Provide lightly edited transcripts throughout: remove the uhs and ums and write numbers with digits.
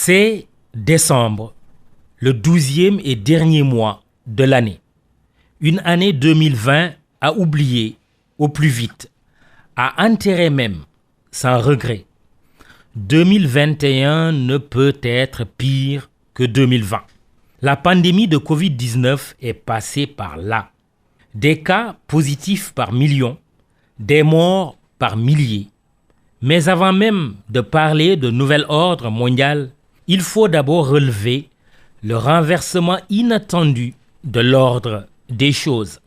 C'est décembre, le 12e et dernier mois de l'année. Une année 2020 à oublier au plus vite, à enterrer même, sans regret. 2021 ne peut être pire que 2020. La pandémie de Covid-19 est passée par là. Des cas positifs par millions, des morts par milliers. Mais avant même de parler de nouvel ordre mondial, il faut d'abord relever le renversement inattendu de l'ordre des choses.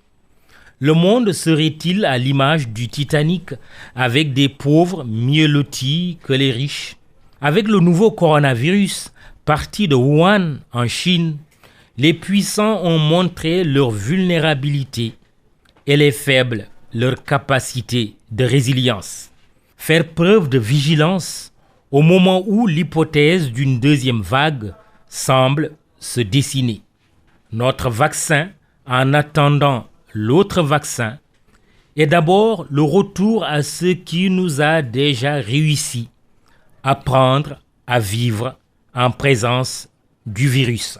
Le monde serait-il à l'image du Titanic avec des pauvres mieux lotis que les riches? Avec le nouveau coronavirus parti de Wuhan en Chine, les puissants ont montré leur vulnérabilité et les faibles leur capacité de résilience. Faire preuve de vigilance au moment où l'hypothèse d'une deuxième vague semble se dessiner. Notre vaccin, en attendant l'autre vaccin, est d'abord le retour à ce qui nous a déjà réussi, apprendre à vivre en présence du virus.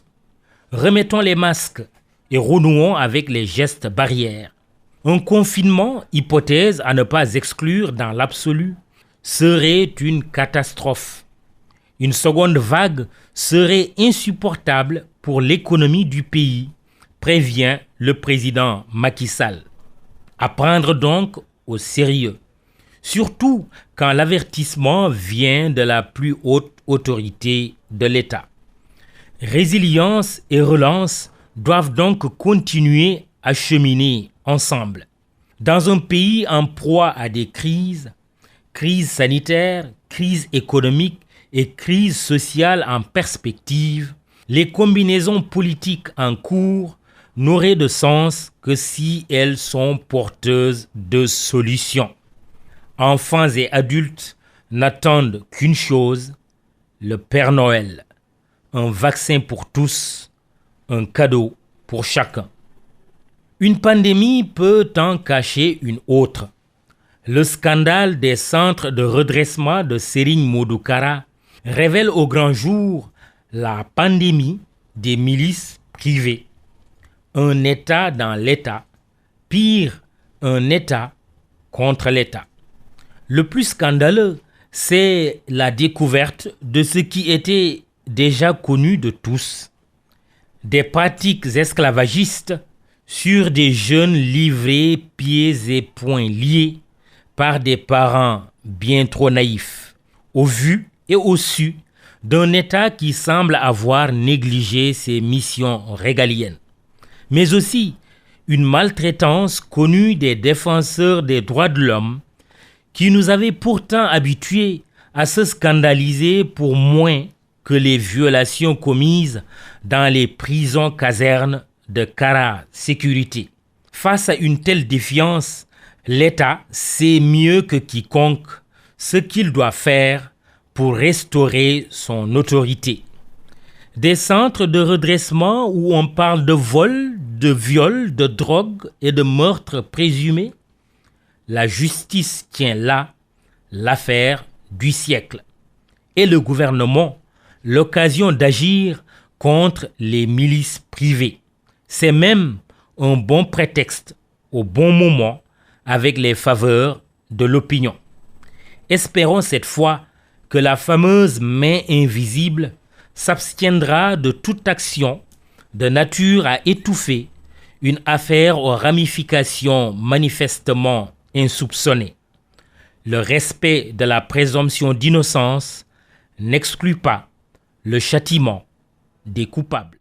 Remettons les masques et renouons avec les gestes barrières. Un confinement, hypothèse à ne pas exclure dans l'absolu, serait une catastrophe. Une seconde vague serait insupportable pour l'économie du pays, prévient le président Macky Sall. À prendre donc au sérieux, surtout quand l'avertissement vient de la plus haute autorité de l'État. Résilience et relance doivent donc continuer à cheminer ensemble. Dans un pays en proie à des crises, crise sanitaire, crise économique et crise sociale en perspective, les combinaisons politiques en cours n'auraient de sens que si elles sont porteuses de solutions. Enfants et adultes n'attendent qu'une chose, le Père Noël. Un vaccin pour tous, un cadeau pour chacun. Une pandémie peut en cacher une autre. Le scandale des centres de redressement de Serigne Modou Kara révèle au grand jour la pandémie des milices privées. Un État dans l'État, pire, un État contre l'État. Le plus scandaleux, c'est la découverte de ce qui était déjà connu de tous. Des pratiques esclavagistes sur des jeunes livrés pieds et poings liés par des parents bien trop naïfs, au vu et au su d'un État qui semble avoir négligé ses missions régaliennes. Mais aussi une maltraitance connue des défenseurs des droits de l'homme qui nous avaient pourtant habitués à se scandaliser pour moins que les violations commises dans les prisons-casernes de Kara Sécurité. Face à une telle défiance, l'État sait mieux que quiconque ce qu'il doit faire pour restaurer son autorité. Des centres de redressement où on parle de vol, de viol, de drogue et de meurtre présumé, la justice tient là l'affaire du siècle. Et le gouvernement, l'occasion d'agir contre les milices privées. C'est même un bon prétexte au bon moment avec les faveurs de l'opinion. Espérons cette fois que la fameuse main invisible s'abstiendra de toute action de nature à étouffer une affaire aux ramifications manifestement insoupçonnées. Le respect de la présomption d'innocence n'exclut pas le châtiment des coupables.